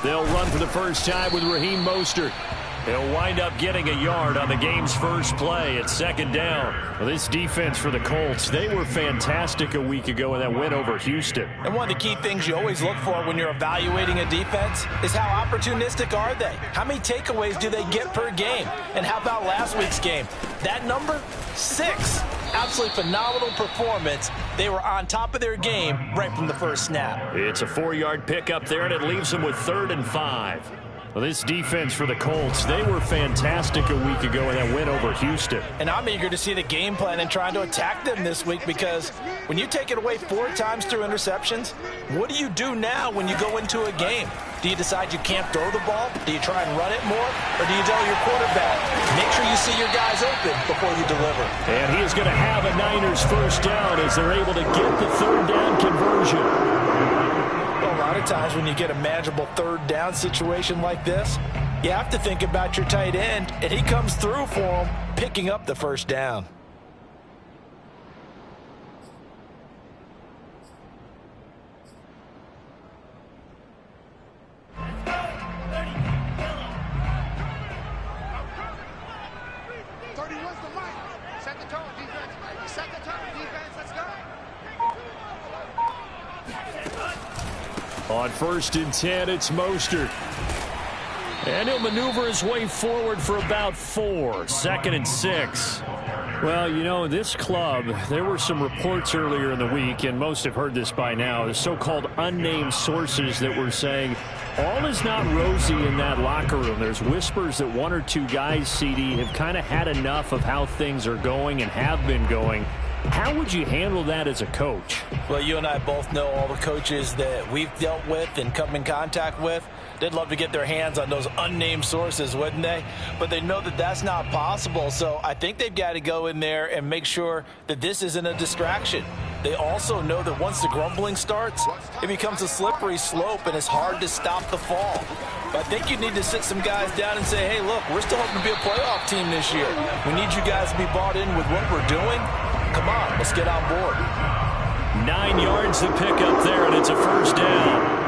They'll run for the first time with Raheem Mostert. He'll wind up getting a yard on the game's first play at second down. Well, this defense for the Colts, they were fantastic a week ago in that win over Houston. And one of the key things you always look for when you're evaluating a defense is how opportunistic are they? How many takeaways do they get per game? And how about last week's game? That number, 6. Absolutely phenomenal performance. They were on top of their game right from the first snap. It's a 4-yard pickup there, and it leaves them with 3rd and 5. Well, this defense for the Colts, they were fantastic a week ago in that win over Houston. And I'm eager to see the game plan and trying to attack them this week, because when you take it away 4 times through interceptions, what do you do now when you go into a game? Do you decide you can't throw the ball? Do you try and run it more? Or do you tell your quarterback, make sure you see your guys open before you deliver? And he is going to have a Niners first down as they're able to get the 3rd down conversion. A lot of times when you get a manageable 3rd down situation like this, you have to think about your tight end, and he comes through for him, picking up the first down. On 1st and 10, it's Mostert. And he'll maneuver his way forward for about 4. 2nd and 6. Well, you know, this club, there were some reports earlier in the week, and most have heard this by now, the so-called unnamed sources that were saying all is not rosy in that locker room. There's whispers that 1 or 2 guys, CD, have kind of had enough of how things are going and have been going. How would you handle that as a coach? Well, you and I both know all the coaches that we've dealt with and come in contact with. They'd love to get their hands on those unnamed sources, wouldn't they? But they know that that's not possible, so I think they've got to go in there and make sure that this isn't a distraction. They also know that once the grumbling starts, it becomes a slippery slope and it's hard to stop the fall. But I think you need to sit some guys down and say, hey, look, we're still hoping to be a playoff team this year. We need you guys to be bought in with what we're doing. Come on, let's get on board. 9 yards to pick up there, and it's a first down.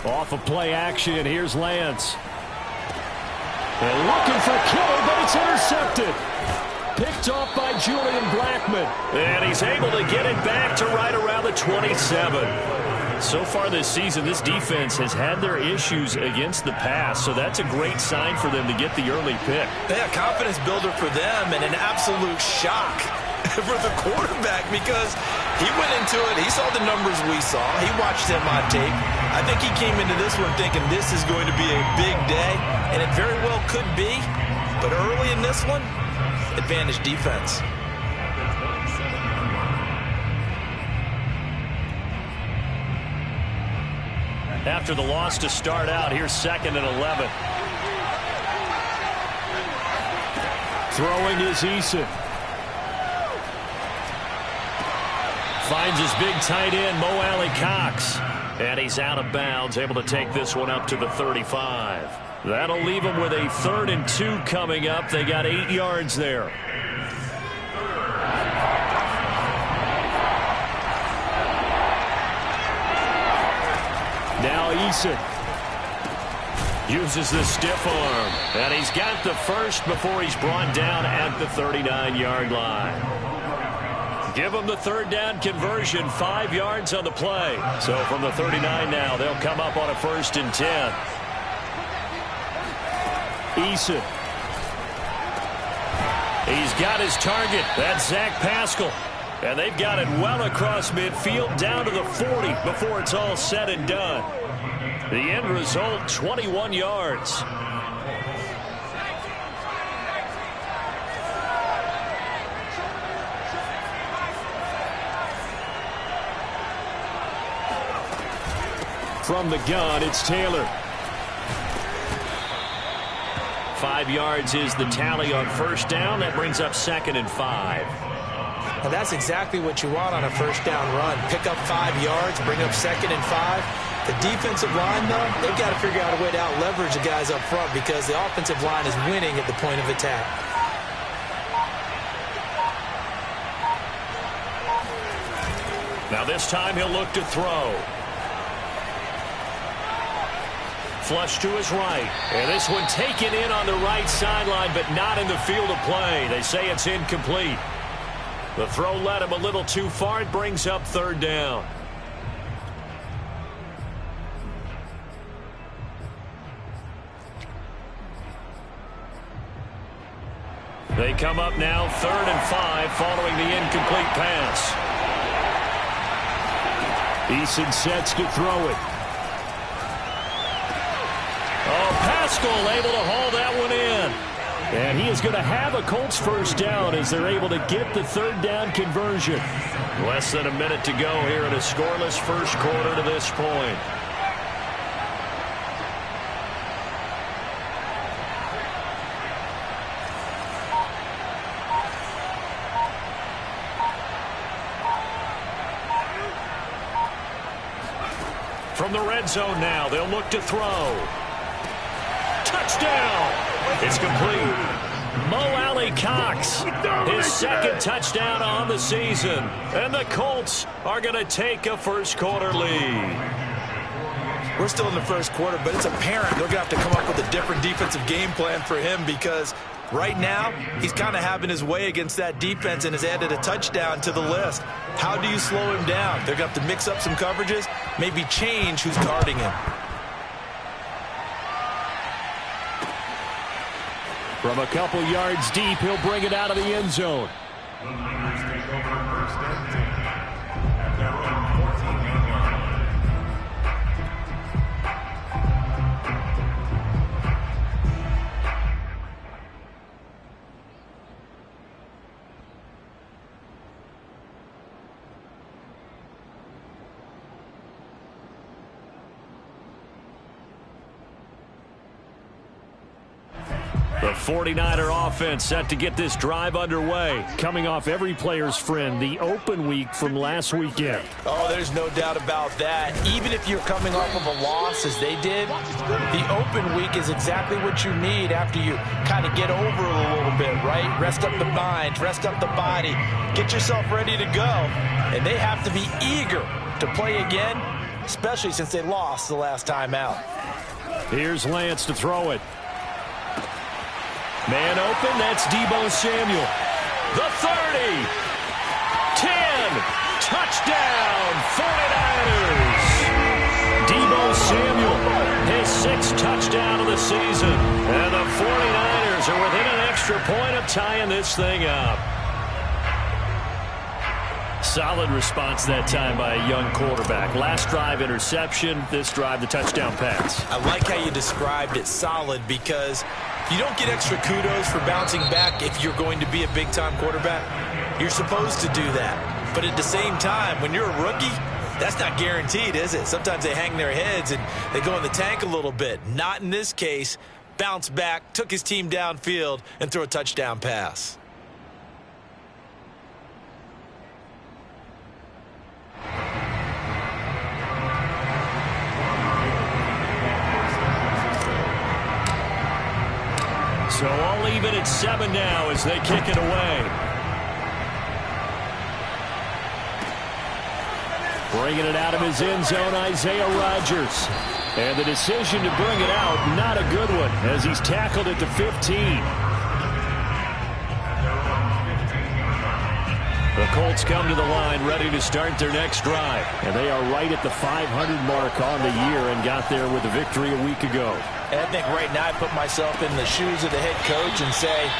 Off of play action, here's Lance. They're looking for Kittle, but it's intercepted. Picked off by Julian Blackmon. And he's able to get it back to right around the 27. So far this season, this defense has had their issues against the pass, so that's a great sign for them to get the early pick. Yeah, confidence builder for them, and an absolute shock for the quarterback, because he went into it, he saw the numbers we saw, he watched them on tape. I think he came into this one thinking this is going to be a big day, and it very well could be, but early in this one, advantage defense. After the loss to start out, here's 2nd and 11. Throwing is Eason. Finds his big tight end, Mo Alley-Cox. And he's out of bounds, able to take this one up to the 35. That'll leave him with a 3rd and 2 coming up. They got 8 yards there. Now Eason uses the stiff arm, and he's got the first before he's brought down at the 39-yard line. Give them the 3rd down conversion, 5 yards on the play. So from the 39 now, they'll come up on a 1st and 10. Eason. He's got his target. That's Zach Pascal. And they've got it well across midfield down to the 40 before it's all said and done. The end result, 21 yards. From the gun, it's Taylor. 5 yards is the tally on 1st down. That brings up 2nd and 5. And that's exactly what you want on a 1st down run. Pick up 5 yards, bring up 2nd and 5. The defensive line, though, they've got to figure out a way to out-leverage the guys up front because the offensive line is winning at the point of attack. Now this time he'll look to throw. Flush to his right. And this one taken in on the right sideline, but not in the field of play. They say it's incomplete. The throw led him a little too far. It brings up third down. They come up now 3rd and 5 following the incomplete pass. Eason sets to throw it. Oh, Pascal able to haul that one in. And he is going to have a Colts first down as they're able to get the third down conversion. Less than a minute to go here in a scoreless first quarter to this point. From the red zone now, they'll look to throw. Touchdown! It's complete. Mo Alley-Cox, his second touchdown on the season. And the Colts are going to take a first quarter lead. We're still in the first quarter, but it's apparent they're going to have to come up with a different defensive game plan for him because right now he's kind of having his way against that defense and has added a touchdown to the list. How do you slow him down? They're going to have to mix up some coverages, maybe change who's guarding him. From a couple yards deep, he'll bring it out of the end zone. The 49er offense set to get this drive underway. Coming off every player's friend, the open week from last weekend. Oh, there's no doubt about that. Even if you're coming off of a loss as they did, the open week is exactly what you need after you kind of get over a little bit, right? Rest up the mind, rest up the body, get yourself ready to go. And they have to be eager to play again, especially since they lost the last time out. Here's Lance to throw it. Man open, that's Deebo Samuel. The 30. 10. Touchdown, 49ers. Deebo Samuel, his 6th touchdown of the season. And the 49ers are within an extra point of tying this thing up. Solid response that time by a young quarterback. Last drive, interception. This drive, the touchdown pass. I like how you described it, solid, because you don't get extra kudos for bouncing back if you're going to be a big-time quarterback. You're supposed to do that. But at the same time, when you're a rookie, that's not guaranteed, is it? Sometimes they hang their heads and they go in the tank a little bit. Not in this case. Bounce back, took his team downfield, and threw a touchdown pass. So all even at 7 now as they kick it away. Bringing it out of his end zone, Isaiah Rodgers. And the decision to bring it out, not a good one, as he's tackled at the 15. The Colts come to the line ready to start their next drive. And they are right at the 500 mark on the year and got there with a victory a week ago. And I think right now I put myself in the shoes of the head coach and say,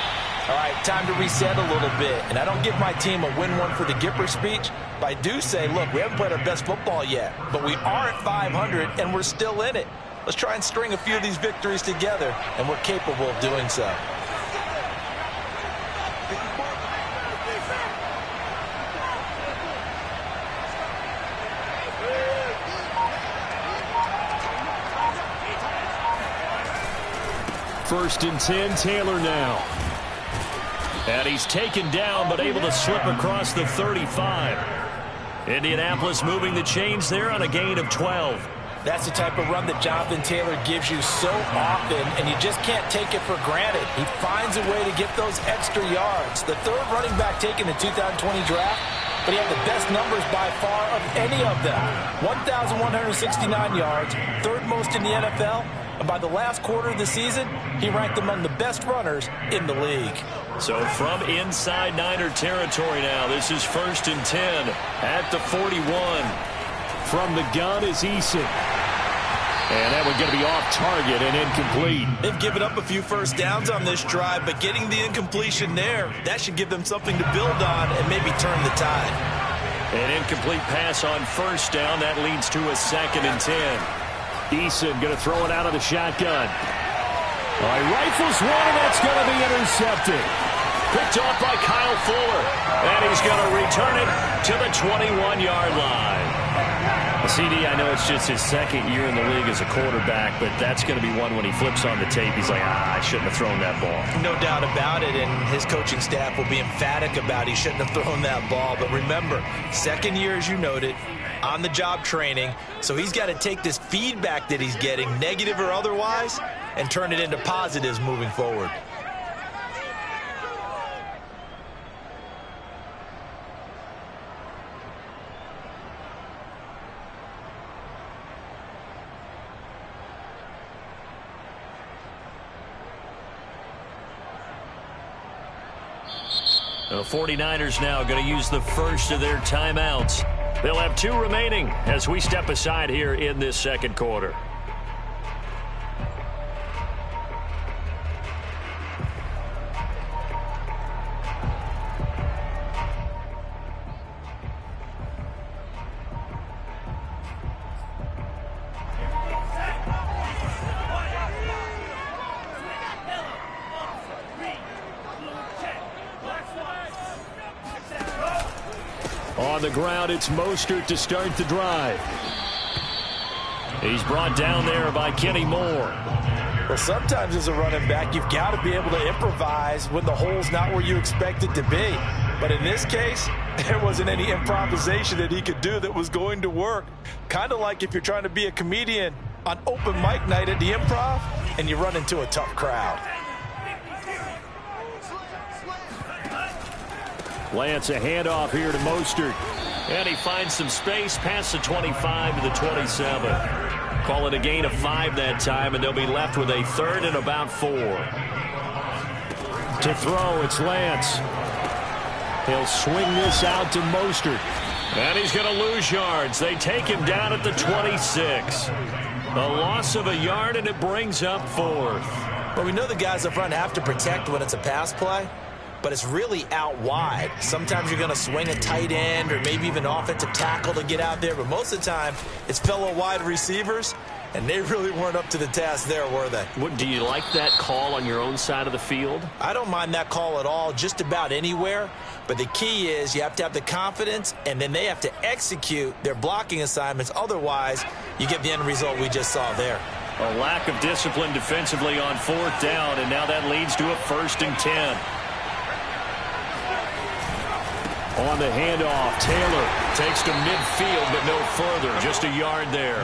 all right, time to reset a little bit. And I don't give my team a win one for the Gipper speech, but I do say, look, we haven't played our best football yet, but we are at 500 and we're still in it. Let's try and string a few of these victories together, and we're capable of doing so. First and 10, Taylor now. And he's taken down, but able to slip across the 35. Indianapolis moving the chains there on a gain of 12. That's the type of run that Jonathan Taylor gives you so often, and you just can't take it for granted. He finds a way to get those extra yards. The third running back taken in the 2020 draft, but he had the best numbers by far of any of them. 1,169 yards, third most in the NFL, and by the last quarter of the season, he ranked among the best runners in the league. So from inside Niner territory now, this is 1st and 10 at the 41. From the gun is Eason. And that one's going to be off target and incomplete. They've given up a few first downs on this drive, but getting the incompletion there, that should give them something to build on and maybe turn the tide. An incomplete pass on 1st down. That leads to a 2nd and 10. Eason going to throw it out of the shotgun. All right, rifles one, and that's going to be intercepted. Picked off by Kyle Fuller. And he's going to return it to the 21-yard line. CD, I know it's just his 2nd year in the league as a quarterback, but that's going to be one when he flips on the tape, he's like, I shouldn't have thrown that ball. No doubt about it, and his coaching staff will be emphatic about he shouldn't have thrown that ball. But remember, 2nd year, as you noted, on-the-job training, so he's got to take this feedback that he's getting, negative or otherwise, and turn it into positives moving forward. The 49ers now going to use the first of their timeouts. They'll have 2 remaining as we step aside here in this 2nd quarter. On the ground, it's Mostert to start the drive. He's brought down there by Kenny Moore. Well, sometimes as a running back, you've got to be able to improvise when the hole's not where you expect it to be. But in this case, there wasn't any improvisation that he could do that was going to work. Kind of like if you're trying to be a comedian on open mic night at the Improv and you run into a tough crowd. Lance, a handoff here to Mostert. And he finds some space past the 25 to the 27. Call it a gain of 5 that time, and they'll be left with a 3rd and about 4. To throw, it's Lance. He'll swing this out to Mostert. And he's going to lose yards. They take him down at the 26. A loss of a yard, and it brings up 4th. Well, we know the guys up front have to protect when it's a pass play, but it's really out wide. Sometimes you're going to swing a tight end or maybe even offensive tackle to get out there, but most of the time it's fellow wide receivers, and they really weren't up to the task there, were they? Do you like that call on your own side of the field? I don't mind that call at all, just about anywhere, but the key is you have to have the confidence, and then they have to execute their blocking assignments. Otherwise, you get the end result we just saw there. A lack of discipline defensively on 4th down, and now that leads to a 1st and 10. On the handoff, Taylor takes to midfield, but no further. Just a yard there.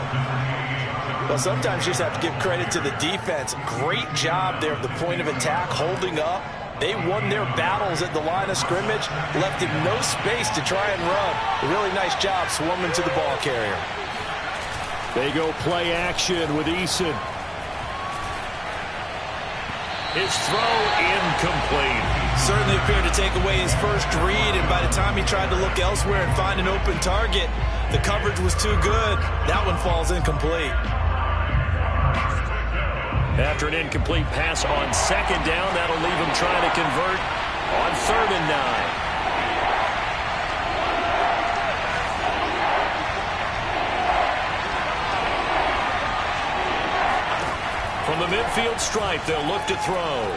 Well, sometimes you just have to give credit to the defense. Great job there at the point of attack, holding up. They won their battles at the line of scrimmage, left him no space to try and run. A really nice job swarming to the ball carrier. They go play action with Eason. His throw incomplete. Certainly appeared to take away his first read, and by the time he tried to look elsewhere and find an open target, the coverage was too good. That one falls incomplete. After an incomplete pass on 2nd down, that'll leave him trying to convert on 3rd and 9. From the midfield stripe, they'll look to throw.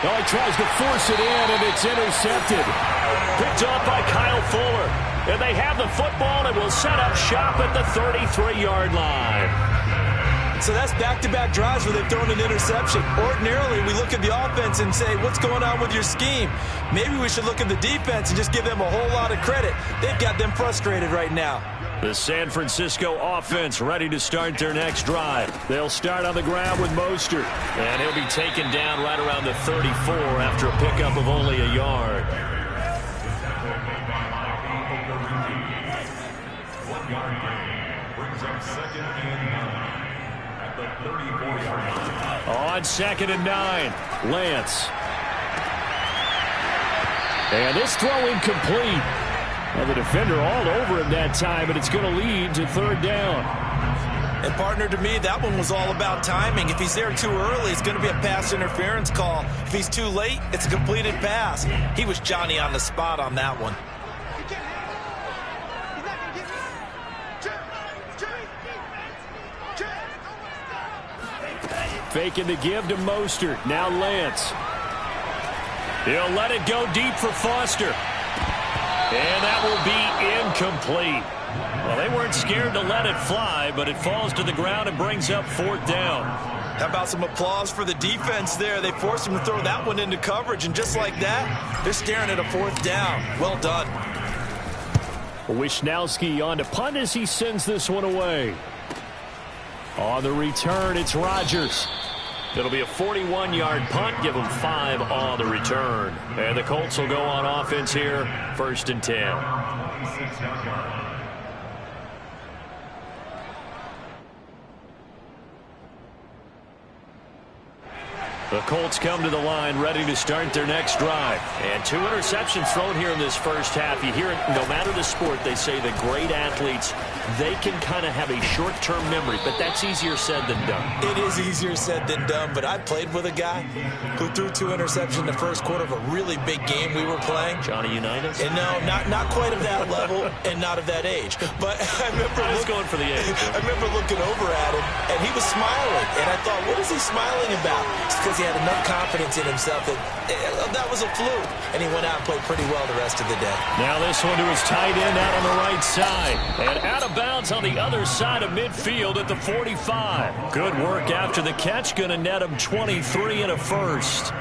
Oh, he tries to force it in, and it's intercepted. Picked off by Kyle Fuller. And they have the football and will set up shop at the 33-yard line. So that's back-to-back drives where they've thrown an interception. Ordinarily, we look at the offense and say, what's going on with your scheme? Maybe we should look at the defense and just give them a whole lot of credit. They've got them frustrated right now. The San Francisco offense ready to start their next drive. They'll start on the ground with Mostert. And he'll be taken down right around the 34 after a pickup of only a yard. On 2nd and 9, Lance. And this throw incomplete. Well, the defender all over him that time, and it's going to lead to 3rd down. And, partner, to me, that one was all about timing. If he's there too early, it's going to be a pass interference call. If he's too late, it's a completed pass. He was Johnny on the spot on that one. Faking the give to Mostert. Now Lance. He'll let it go deep for Foster. And that will be incomplete. Well, they weren't scared to let it fly, but it falls to the ground and brings up 4th down. How about some applause for the defense there? They forced him to throw that one into coverage, and just like that, they're staring at a 4th down. Well done. Wishnowski on to punt as he sends this one away. On the return, it's Rodgers. It'll be a 41-yard punt. Give them 5 on the return. And the Colts will go on offense here. 1st and 10. The Colts come to the line ready to start their next drive. And 2 interceptions thrown here in this first half. You hear it, no matter the sport, they say the great athletes, they can kind of have a short-term memory, but that's easier said than done. It is easier said than done, but I played with a guy who threw 2 interceptions in the first quarter of a really big game we were playing. Johnny Unitas? And no, not quite of that level and not of that age. But I remember going for the age. I remember looking over at him, and he was smiling. And I thought, what is he smiling about? It's because he had enough confidence in himself that was a fluke. And he went out and played pretty well the rest of the day. Now this one to his tight end out on the right side. And out of bounds on the other side of midfield at the 45. Good work after the catch. Going to net him 23 and a first.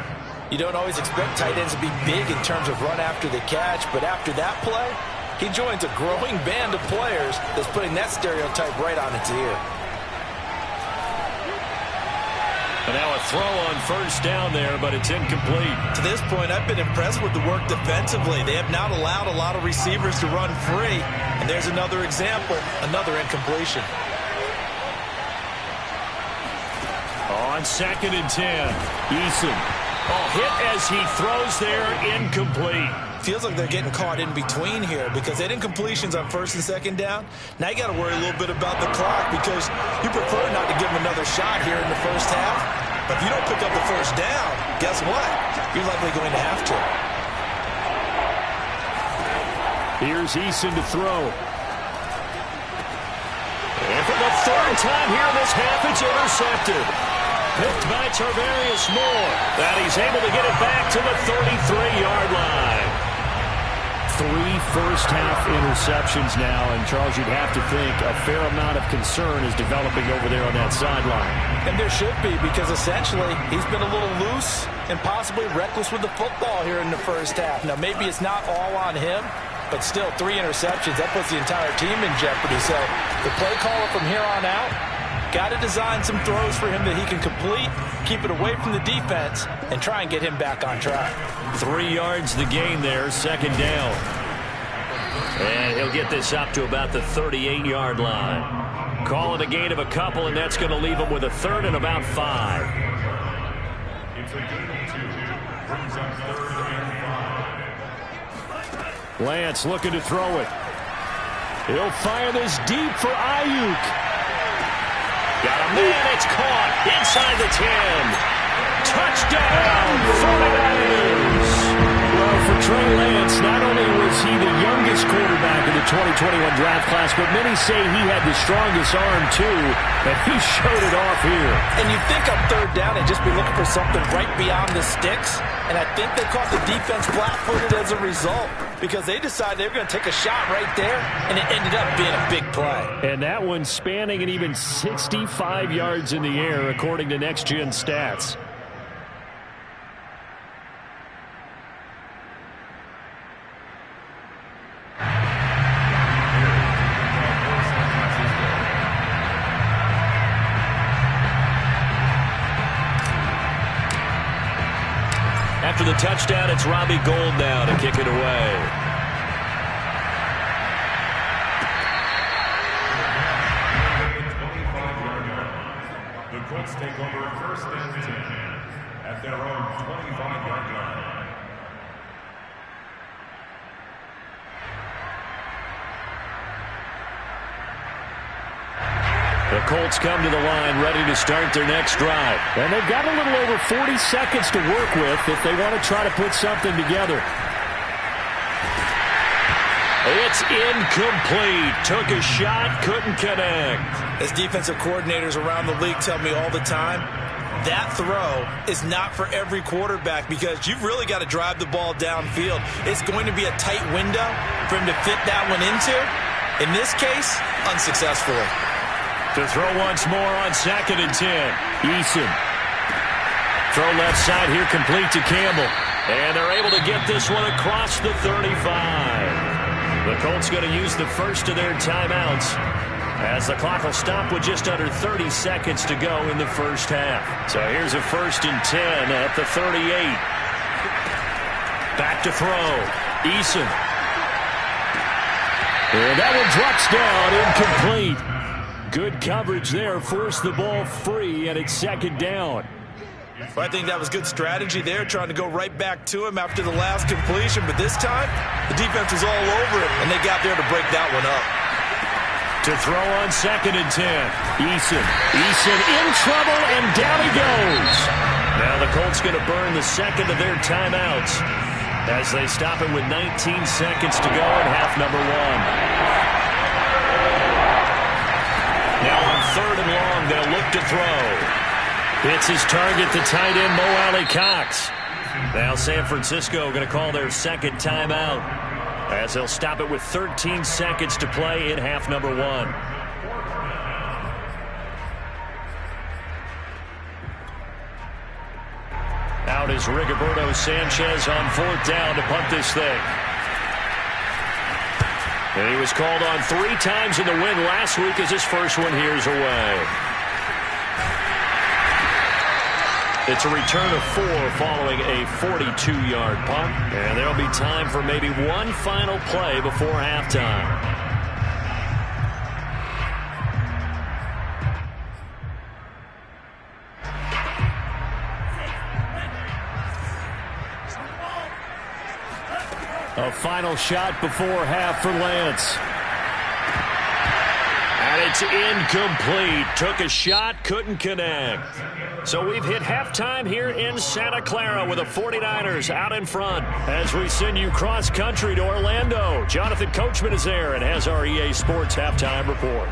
You don't always expect tight ends to be big in terms of run after the catch, but after that play, he joins a growing band of players that's putting that stereotype right on its ear. And now a throw on 1st down there, but it's incomplete. To this point, I've been impressed with the work defensively. They have not allowed a lot of receivers to run free. And there's another example, another incompletion. On 2nd and 10, Eason. Hit as he throws there, incomplete. Feels like they're getting caught in between here because they had incompletions on 1st and 2nd down. Now you got to worry a little bit about the clock because you prefer not to give them another shot here in the first half. But if you don't pick up the 1st down, guess what? You're likely going to have to. Here's Eason to throw. And for the 3rd time here in this half, it's intercepted. Picked by Tarvarius Moore. And he's able to get it back to the 33-yard line. 3 first-half interceptions now, and Charles, you'd have to think a fair amount of concern is developing over there on that sideline. And there should be, because essentially he's been a little loose and possibly reckless with the football here in the first half. Now, maybe it's not all on him, but still 3 interceptions. That puts the entire team in jeopardy. So the play caller from here on out got to design some throws for him that he can complete, keep it away from the defense, and try and get him back on track. 3 yards the gain there, 2nd down. And he'll get this up to about the 38-yard line. Call it a gain of a couple, and that's going to leave him with a 3rd and about 5. It's a gain of 2. Brings up 3rd and 5. Lance looking to throw it. He'll fire this deep for Ayuk. Got a man, it's caught inside the 10. Touchdown, 49ers. Well, for Trey Lance, not only was he the youngest quarterback in the 2021 draft class, but many say he had the strongest arm, too, and he showed it off here. And you'd think on 3rd down they'd just be looking for something right beyond the sticks, and I think they caught the defense flat-footed as a result because they decided they were going to take a shot right there, and it ended up being a big play. And that one spanning an even 65 yards in the air, according to Next Gen Stats. After the touchdown, it's Robbie Gould now to kick it away. The Colts take over first and 10 at their own 25-yard line. The Colts come to the line ready to start their next drive. And they've got a little over 40 seconds to work with if they want to try to put something together. It's incomplete. Took a shot, couldn't connect. As defensive coordinators around the league tell me all the time, that throw is not for every quarterback because you've really got to drive the ball downfield. It's going to be a tight window for him to fit that one into. In this case, unsuccessfully. To throw once more on 2nd and 10. Eason. Throw left side here complete to Campbell. And they're able to get this one across the 35. The Colts going to use the first of their timeouts as the clock will stop with just under 30 seconds to go in the first half. So here's a 1st and 10 at the 38. Back to throw. Eason. And that one drops down, incomplete. Good coverage there, forced the ball free, and it's 2nd down. Well, I think that was good strategy there, trying to go right back to him after the last completion. But this time, the defense was all over it, and they got there to break that one up. To throw on 2nd and 10. Eason. Eason in trouble, and down he goes. Now the Colts going to burn the second of their timeouts as they stop it with 19 seconds to go in half number 1. Now on 3rd and long, they'll look to throw. Hits his target, the tight end, Mo Alley-Cox. Now San Francisco going to call their 2nd timeout as they'll stop it with 13 seconds to play in half number 1. Out is Rigoberto Sanchez on 4th down to punt this thing. And he was called on 3 times in the win last week as his first one here's away. It's a return of 4 following a 42-yard punt. And there'll be time for maybe one final play before halftime. A final shot before half for Lance. And it's incomplete. Took a shot, couldn't connect. So we've hit halftime here in Santa Clara with the 49ers out in front. As we send you cross-country to Orlando, Jonathan Coachman is there and has our EA Sports halftime report.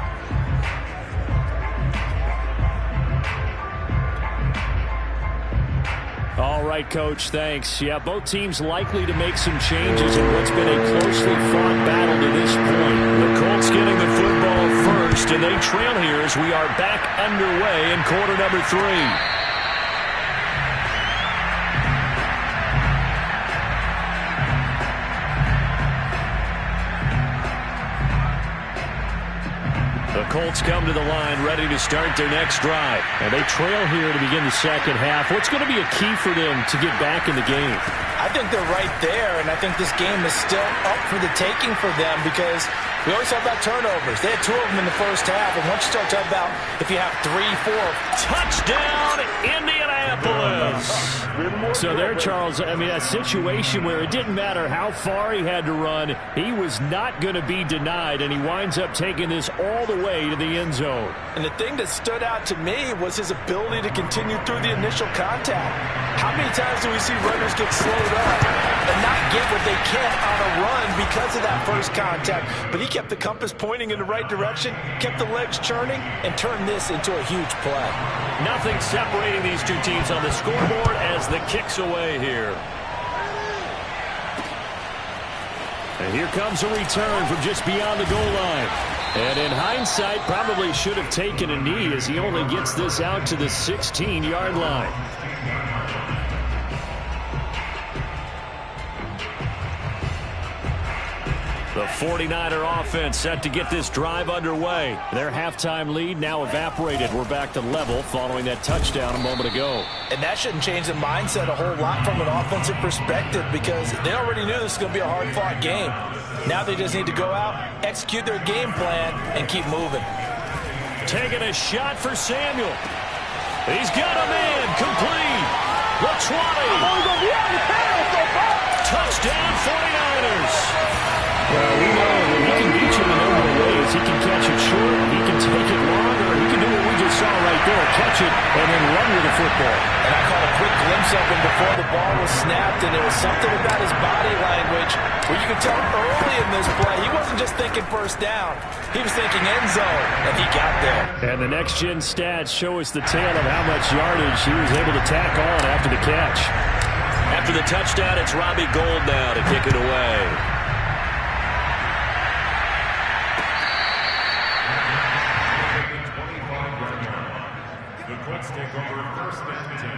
All right, Coach, thanks. Yeah, both teams likely to make some changes in what's been a closely fought battle to this point. The Colts getting the football first, and they trail here as we are back underway in quarter number 3. The Colts come to the line ready to start their next drive. And they trail here to begin the second half. What's going to be a key for them to get back in the game? I think they're right there, and I think this game is still up for the taking for them because we always talk about turnovers. They had 2 of them in the first half, and once you start talking about if you have 3, 4. Touchdown, Indianapolis! So there, Charles, I mean, a situation where it didn't matter how far he had to run, he was not going to be denied, and he winds up taking this all the way to the end zone. And the thing that stood out to me was his ability to continue through the initial contact. How many times do we see runners get slowed up and not get what they can on a run because of that first contact? But he kept the compass pointing in the right direction, kept the legs churning, and turned this into a huge play. Nothing separating these two teams on the scoreboard as the kick's away here. And here comes a return from just beyond the goal line. And in hindsight, probably should have taken a knee as he only gets this out to the 16-yard line. The 49er offense set to get this drive underway. Their halftime lead now evaporated. We're back to level following that touchdown a moment ago. And that shouldn't change the mindset a whole lot from an offensive perspective because they already knew this was going to be a hard-fought game. Now they just need to go out, execute their game plan, and keep moving. Taking a shot for Samuel. He's got a man complete. The 20. Touchdown 49ers. Well, we know that he can beat you in a number of ways. He can catch it short, he can take it long, or he can do what we just saw right there, catch it and then run with the football. And I caught a quick glimpse of him before the ball was snapped, and there was something about his body language where you could tell early in this play he wasn't just thinking first down. He was thinking end zone, and he got there. And the next-gen stats show us the tale of how much yardage he was able to tack on after the catch. After the touchdown, it's Robbie Gould now to kick it away. The Colts take over first and 10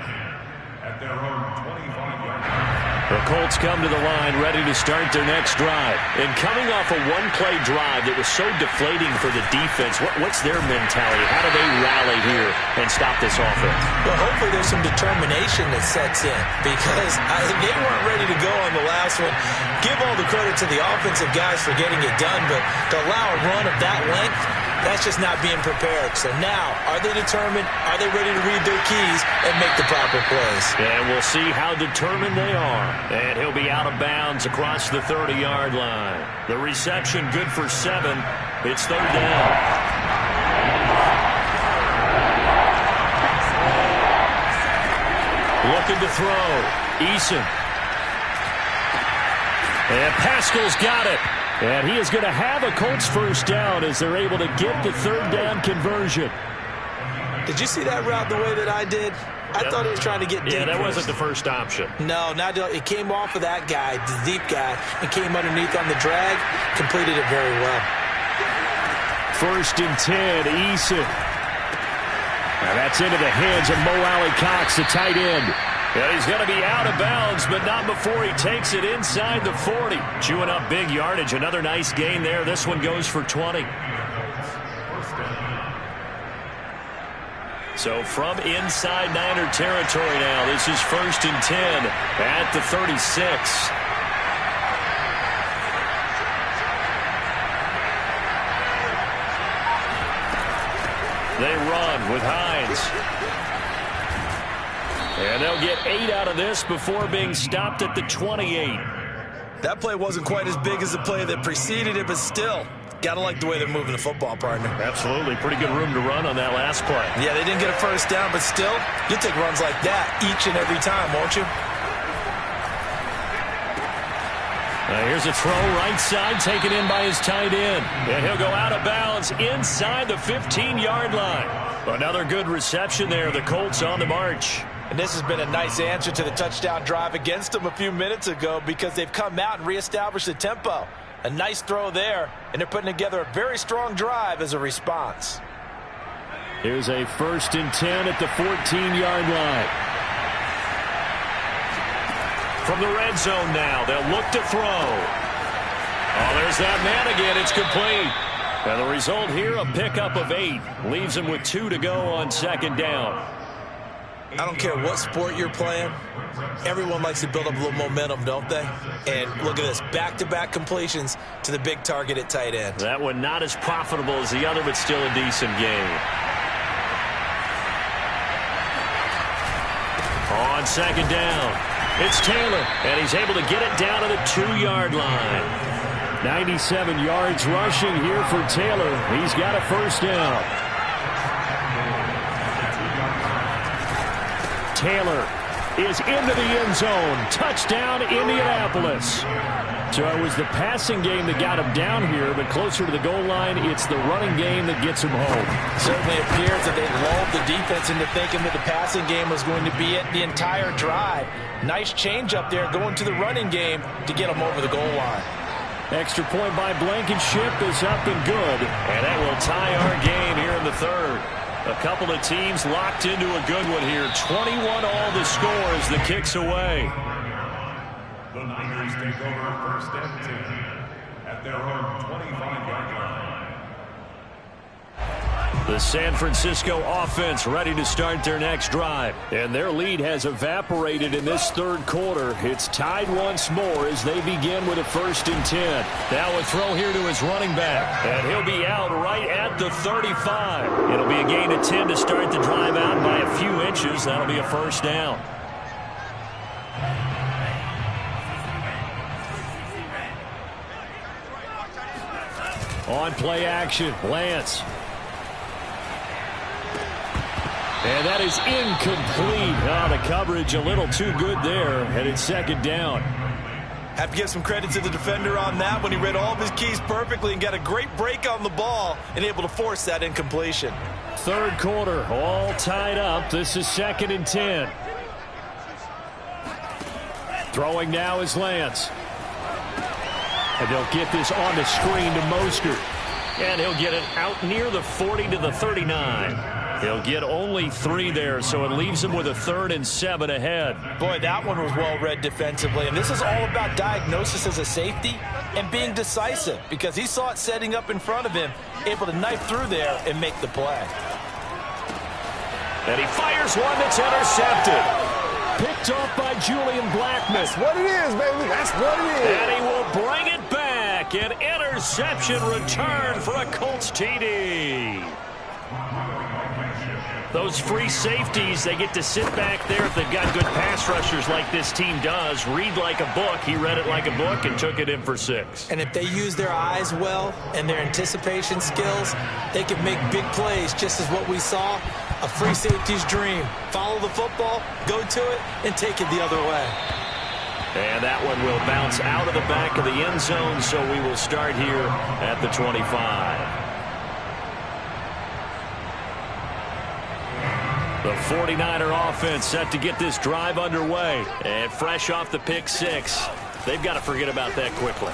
at their own 25-yard line. The Colts come to the line ready to start their next drive. And coming off a one-play drive that was so deflating for the defense, what's their mentality? How do they rally here and stop this offense? Well, hopefully there's some determination that sets in because they weren't ready to go on the last one. Give all the credit to the offensive guys for getting it done, but to allow a run of that length, that's just not being prepared. So now, are they determined? Are they ready to read their keys and make the proper plays? And we'll see how determined they are. And he'll be out of bounds across the 30-yard line. The reception good for 7. It's third down. Looking to throw. Eason. And Pascal's got it. And he is going to have a Colts first down as they're able to get the third down conversion. Did you see that route the way that I did? I thought he was trying to get deep. Yeah, that first. wasn't the first option. No, it came off of that guy, the deep guy, and came underneath on the drag, completed it very well. First and 10, Eason. Now that's into the hands of Mo Alley-Cox, the tight end. And he's going to be out of bounds, but not before he takes it inside the 40. Chewing up big yardage. Another nice gain there. This one goes for 20. So from inside Niner territory now, this is first and 10 at the 36. They run with Hines. And they'll get 8 out of this before being stopped at the 28. That play wasn't quite as big as the play that preceded it, but still, got to like the way they're moving the football, partner. Absolutely. Pretty good room to run on that last play. Yeah, they didn't get a first down, but still, you'll take runs like that each and every time, won't you? Here's a throw right side taken in by his tight end. And he'll go out of bounds inside the 15-yard line. Another good reception there. The Colts on the march. And this has been a nice answer to the touchdown drive against them a few minutes ago because they've come out and reestablished the tempo. A nice throw there, and they're putting together a very strong drive as a response. Here's a first and 10 at the 14-yard line. From the red zone now, they'll look to throw. Oh, there's that man again. It's complete. And the result here, a pickup of 8. Leaves him with 2 to go on second down. I don't care what sport you're playing. Everyone likes to build up a little momentum, don't they? And look at this, back-to-back completions to the big target at tight end. That one not as profitable as the other, but still a decent game. On second down, it's Taylor, and he's able to get it down to the 2-yard line. 97 yards rushing here for Taylor. He's got a first down. Taylor is into the end zone. Touchdown, Indianapolis. So it was the passing game that got him down here, but closer to the goal line, it's the running game that gets him home. Certainly appears that they lulled the defense into thinking that the passing game was going to be it the entire drive. Nice change up there going to the running game to get them over the goal line. Extra point by Blankenship is up and good, and that will tie our game here in the third. A couple of teams locked into a good one here. 21 all the score as the kick's away. The Niners take over first and 10 at their own 25-yard line. The San Francisco offense ready to start their next drive. And their lead has evaporated in this third quarter. It's tied once more as they begin with a 1st and 10. Now a throw here to his running back. And he'll be out right at the 35. It'll be a gain of 10 to start the drive out by a few inches. That'll be a 1st down. On play action, Lance. And that is incomplete. Oh, the coverage a little too good there, and it's 2nd down. Have to give some credit to the defender on that when he read all of his keys perfectly and got a great break on the ball and able to force that incompletion. Third quarter, all tied up. This is 2nd and 10. Throwing now is Lance. And they'll get this on the screen to Mostert. And he'll get it out near the 40 to the 39. He'll get only 3 there, so it leaves him with a 3rd and 7 ahead. Boy, that one was well read defensively. And this is all about diagnosis as a safety and being decisive because he saw it setting up in front of him, able to knife through there and make the play. And he fires one that's intercepted. Picked off by Julian Blackmon. That's what it is, baby. That's what it is. And he will bring it back. An interception return for a Colts TD. Those free safeties, they get to sit back there if they've got good pass rushers like this team does. Read like a book. He read it like a book and took it in for 6. And if they use their eyes well and their anticipation skills, they can make big plays, just as what we saw. A free safety's dream. Follow the football, go to it, and take it the other way. And that one will bounce out of the back of the end zone, so we will start here at the 25. The 49er offense set to get this drive underway. And fresh off the pick 6, they've got to forget about that quickly.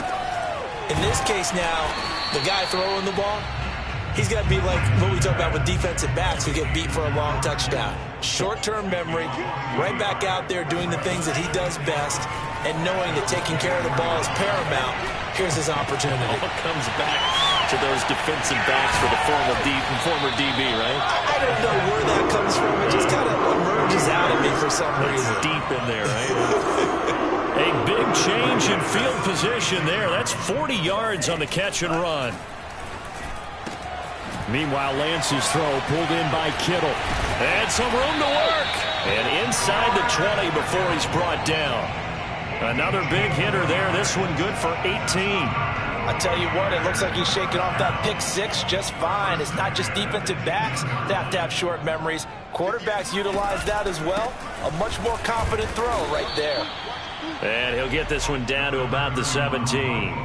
In this case now, the guy throwing the ball, he's got to be like what we talk about with defensive backs who get beat for a long touchdown. Short-term memory, right back out there doing the things that he does best, and knowing that taking care of the ball is paramount. Here's his opportunity. All comes back to those defensive backs for the former DB, right? I don't know where that comes from. It just kind of emerges out of me for some reason. It's deep in there, right? A big change in field position there. That's 40 yards on the catch and run. Meanwhile, Lance's throw pulled in by Kittle. And some room to work. And inside the 20 before he's brought down. Another big hitter there. This one good for 18. I tell you what, it looks like he's shaking off that pick 6 just fine. It's not just defensive backs that have to have short memories. Quarterbacks utilize that as well. A much more confident throw right there. And he'll get this one down to about the 17.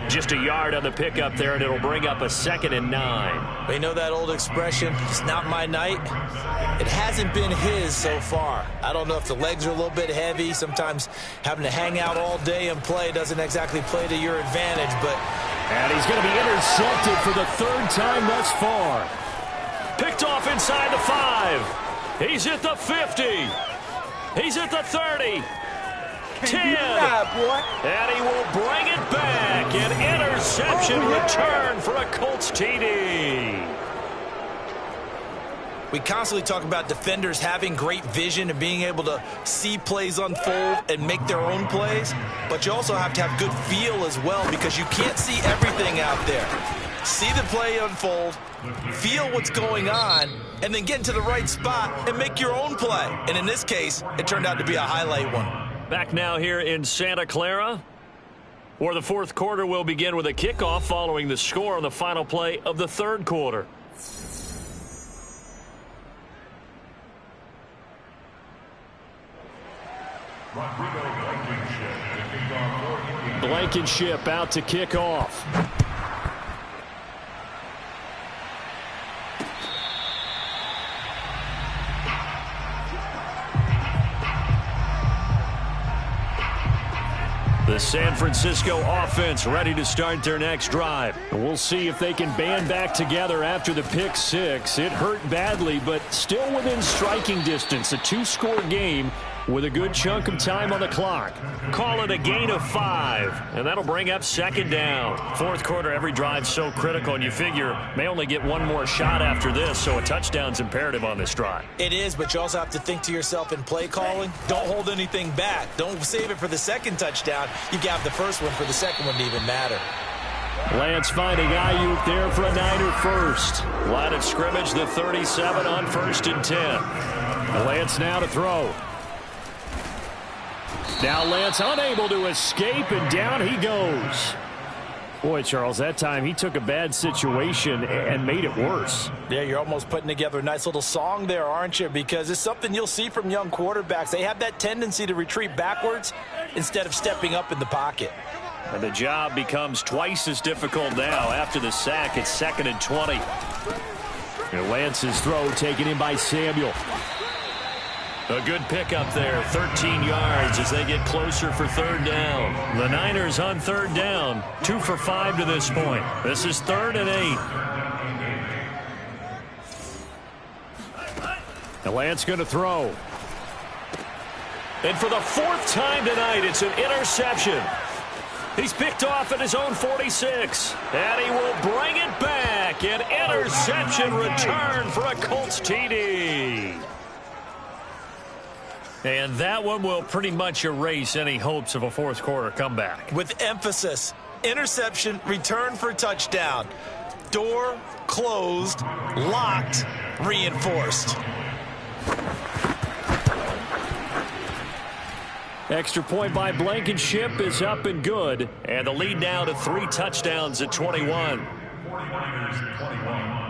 Just a yard on the pickup there, and it'll bring up a 2nd and 9. We know that old expression, it's not my night. It hasn't been his so far. I don't know if the legs are a little bit heavy. Sometimes having to hang out all day and play doesn't exactly play to your advantage, but... And he's going to be intercepted for the 3rd time thus far. Picked off inside the 5. He's at the 50. He's at the 30. 10. And he will bring it back. An interception return for a Colts TD. We constantly talk about defenders having great vision and being able to see plays unfold and make their own plays. But you also have to have good feel as well because you can't see everything out there. See the play unfold, feel what's going on, and then get into the right spot and make your own play. And in this case, it turned out to be a highlight one. Back now here in Santa Clara, where the 4th quarter will begin with a kickoff following the score on the final play of the 3rd quarter. Blankenship out to kick off. The San Francisco offense ready to start their next drive. We'll see if they can band back together after the pick 6. It hurt badly, but still within striking distance. A 2-score game with a good chunk of time on the clock. Call it a gain of 5, and that'll bring up second down. Fourth quarter, every drive's so critical, and you figure may only get one more shot after this, so a touchdown's imperative on this drive. It is, but you also have to think to yourself in play calling, don't hold anything back. Don't save it for the second touchdown. You got the first one for the second one to even matter. Lance finding Ayuk there for a Niner first. Line of scrimmage, the 37 on 1st and 10. Lance now to throw. Now Lance unable to escape, and down he goes. Boy, Charles, that time he took a bad situation and made it worse. Yeah, you're almost putting together a nice little song there, aren't you? Because it's something you'll see from young quarterbacks. They have that tendency to retreat backwards instead of stepping up in the pocket. And the job becomes twice as difficult now. After the sack, it's 2nd and 20. And Lance's throw taken in by Samuel. A good pickup there, 13 yards as they get closer for 3rd down. The Niners on 3rd down, 2 for 5 to this point. This is 3rd and 8. And Lance going to throw. And for the 4th time tonight, it's an interception. He's picked off at his own 46. And he will bring it back. An interception return for a Colts TD. And that one will pretty much erase any hopes of a fourth quarter comeback. With emphasis, interception, return for touchdown. Door closed, locked, reinforced. Extra point by Blankenship is up and good. And the lead now to 3 touchdowns at 21. 49ers 21.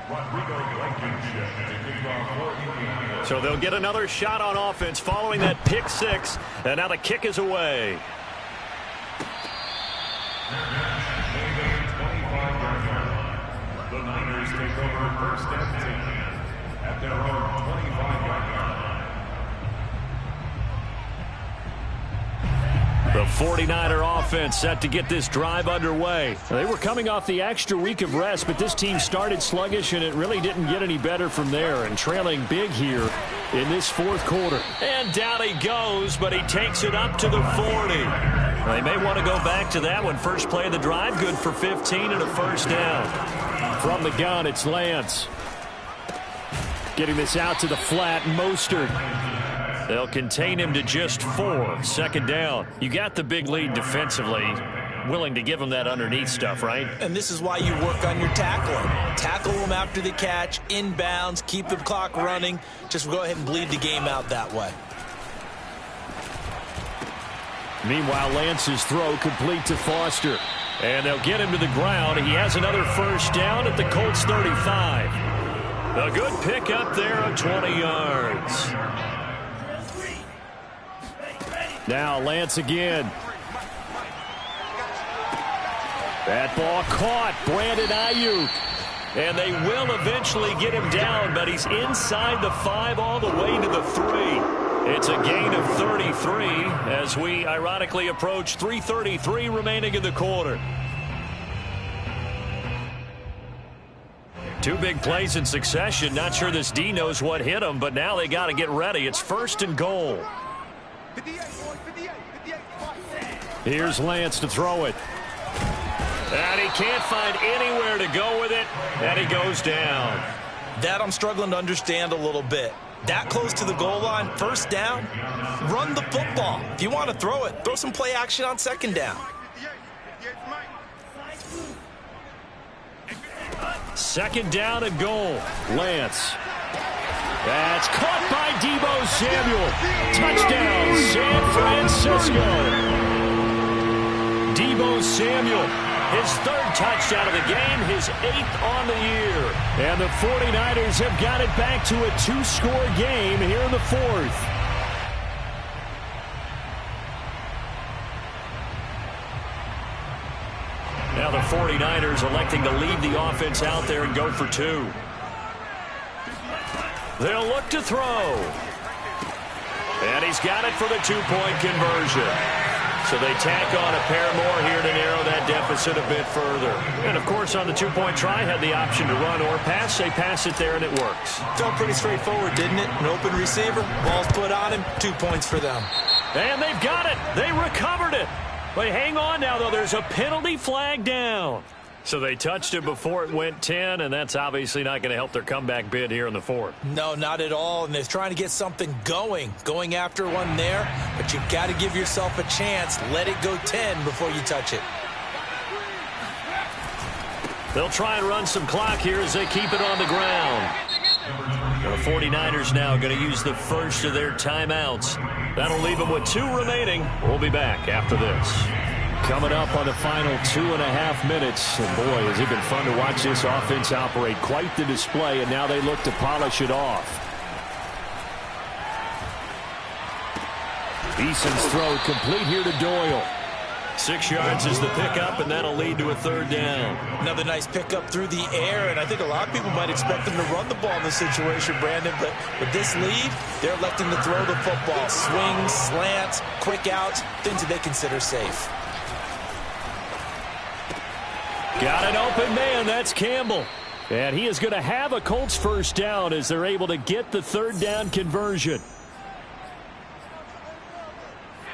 Rodrigo Blankenship to kick off for Indiana. So they'll get another shot on offense following that pick 6. And now the kick is away. The Niners take over 1st and 10 at their own 25-yard line. The 49er offense set to get this drive underway. They were coming off the extra week of rest, but this team started sluggish, and it really didn't get any better from there, and trailing big here in this fourth quarter. And down he goes, but he takes it up to the 40. They may want to go back to that one. First play of the drive, good for 15 and a 1st down. From the gun, it's Lance. Getting this out to the flat, Mostert. They'll contain him to just 4. 2nd down. You got the big lead defensively. Willing to give him that underneath stuff, right? And this is why you work on your tackling. Tackle them after the catch, inbounds, keep the clock running. Just go ahead and bleed the game out that way. Meanwhile, Lance's throw complete to Foster. And they'll get him to the ground. He has another 1st down at the Colts 35. A good pick up there of 20 yards. Now Lance again. That ball caught. Brandon Ayuk. And they will eventually get him down, but he's inside the 5 all the way to the 3. It's a gain of 33 as we ironically approach 3:33 remaining in the quarter. 2 big plays in succession. Not sure this D knows what hit him, but now they got to get ready. It's 1st and goal. Here's Lance to throw it. And he can't find anywhere to go with it, and he goes down. That I'm struggling to understand a little bit. That close to the goal line, 1st down, run the football. If you want to throw it, throw some play action on 2nd down. 2nd down and goal. Lance. That's caught by Deebo Samuel. Touchdown, San Francisco. Deebo Samuel, his 3rd touchdown of the game, his 8th on the year. And the 49ers have got it back to a 2-score game here in the 4th. Now the 49ers electing to leave the offense out there and go for 2. They'll look to throw. And he's got it for the 2-point conversion. So they tack on a pair more here to narrow that deficit a bit further. And, of course, on the two-point try, had the option to run or pass. They pass it there, and it works. Felt pretty straightforward, didn't it? An open receiver, ball's put on him, 2 points for them. And they've got it. They recovered it. But hang on now, though. There's a penalty flag down. So they touched it before it went 10, and that's obviously not going to help their comeback bid here in the fourth. No, not at all, and they're trying to get something going after one there, but you've got to give yourself a chance. Let it go 10 before you touch it. They'll try and run some clock here as they keep it on the ground. The 49ers now going to use the first of their timeouts. That'll leave them with 2 remaining. We'll be back after this. Coming up on the final 2.5 minutes. And boy, has it been fun to watch this offense operate. Quite the display, and now they look to polish it off. Eason's throw complete here to Doyle. 6 yards is the pickup, and that'll lead to a third down. Another nice pickup through the air, and I think a lot of people might expect them to run the ball in this situation, Brandon, but with this lead, they're electing to throw the football. Swings, slants, quick outs, things that they consider safe. Got an open man. That's Campbell. And he is going to have a Colts first down as they're able to get the third down conversion.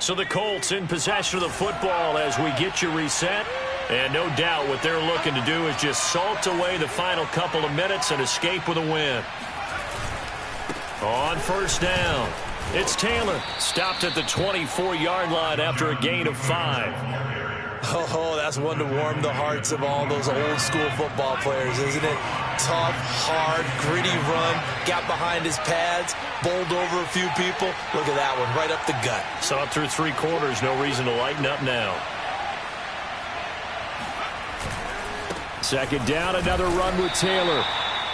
So the Colts in possession of the football as we get you reset. And no doubt what they're looking to do is just salt away the final couple of minutes and escape with a win. On first down, it's Taylor. Stopped at the 24-yard line after a gain of 5. Oh, that's one to warm the hearts of all those old-school football players, isn't it? Tough, hard, gritty run, got behind his pads, bowled over a few people. Look at that one, right up the gut. Saw it through 3 quarters, no reason to lighten up now. Second down, another run with Taylor.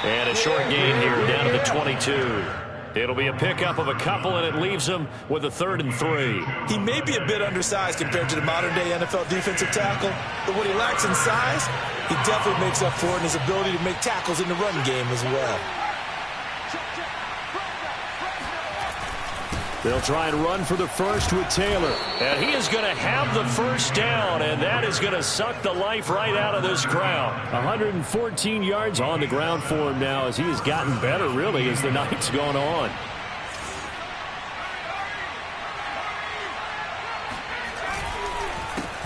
And a short gain here down to the 22. It'll be a pickup of a couple, and it leaves him with a 3rd and 3. He may be a bit undersized compared to the modern-day NFL defensive tackle, but what he lacks in size, he definitely makes up for it in his ability to make tackles in the run game as well. They'll try and run for the first with Taylor. And he is going to have the first down, and that is going to suck the life right out of this crowd. 114 yards on the ground for him now as he has gotten better, really, as the night's gone on.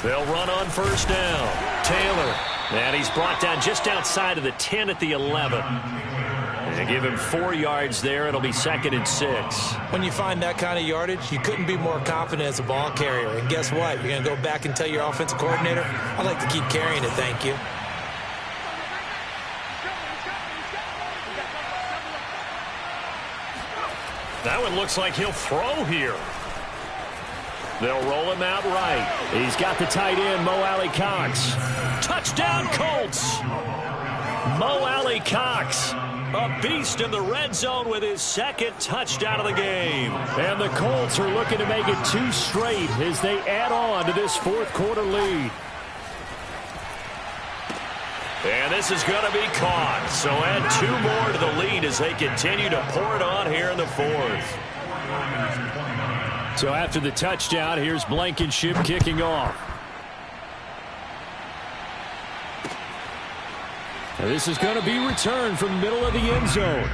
They'll run on first down. Taylor. And he's brought down just outside of the 10 at the 11. And give him 4 yards there. It'll be 2nd and 6. When you find that kind of yardage, you couldn't be more confident as a ball carrier. And guess what? You're going to go back and tell your offensive coordinator, I'd like to keep carrying it, thank you. That one looks like he'll throw here. They'll roll him out right. He's got the tight end, Mo Alley-Cox. Touchdown, Colts. Mo Alley-Cox, a beast in the red zone with his 2nd touchdown of the game. And the Colts are looking to make it 2 straight as they add on to this 4th quarter lead. And this is going to be caught. So add 2 more to the lead as they continue to pour it on here in the 4th. So after the touchdown, here's Blankenship kicking off. And this is going to be returned from the middle of the end zone.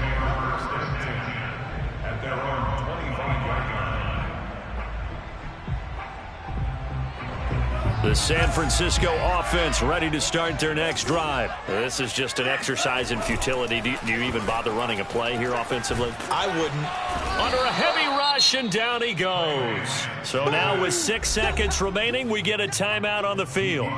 At their own 25-yard line. The San Francisco offense ready to start their next drive. This is just an exercise in futility. Do you even bother running a play here offensively? I wouldn't. Under a heavy rush, and down he goes. So now with 6 seconds remaining, we get a timeout on the field.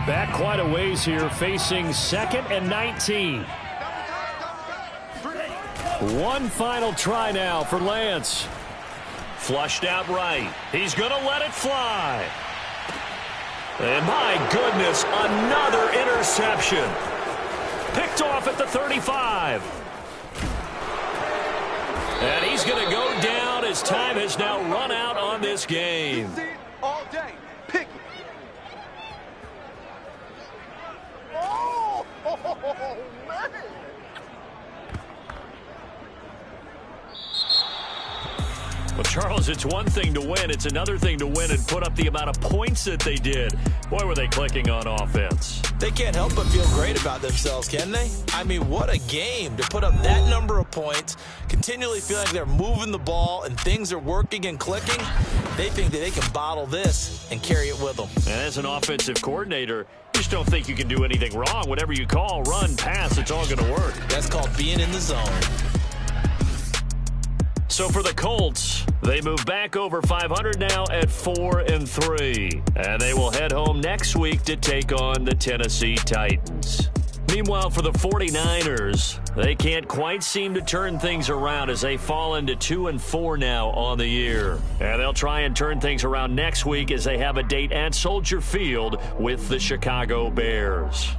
Back quite a ways here, facing 2nd and 19. One final try now for Lance. Flushed out right. He's going to let it fly. And my goodness, another interception. Picked off at the 35. And he's going to go down as time has now run out on this game. All day. Pick it. Oh, man. Well, Charles, it's one thing to win. It's another thing to win and put up the amount of points that they did. Boy, were they clicking on offense. They can't help but feel great about themselves, can they? I mean, what a game to put up that number of points, continually feel like they're moving the ball and things are working and clicking. They think that they can bottle this and carry it with them. And as an offensive coordinator, you just don't think you can do anything wrong. Whatever you call, run, pass, it's all going to work. That's called being in the zone. So for the Colts, they move back over 500 now at 4-3. And they will head home next week to take on the Tennessee Titans. Meanwhile, for the 49ers, they can't quite seem to turn things around as they fall into 2-4 now on the year. And they'll try and turn things around next week as they have a date at Soldier Field with the Chicago Bears.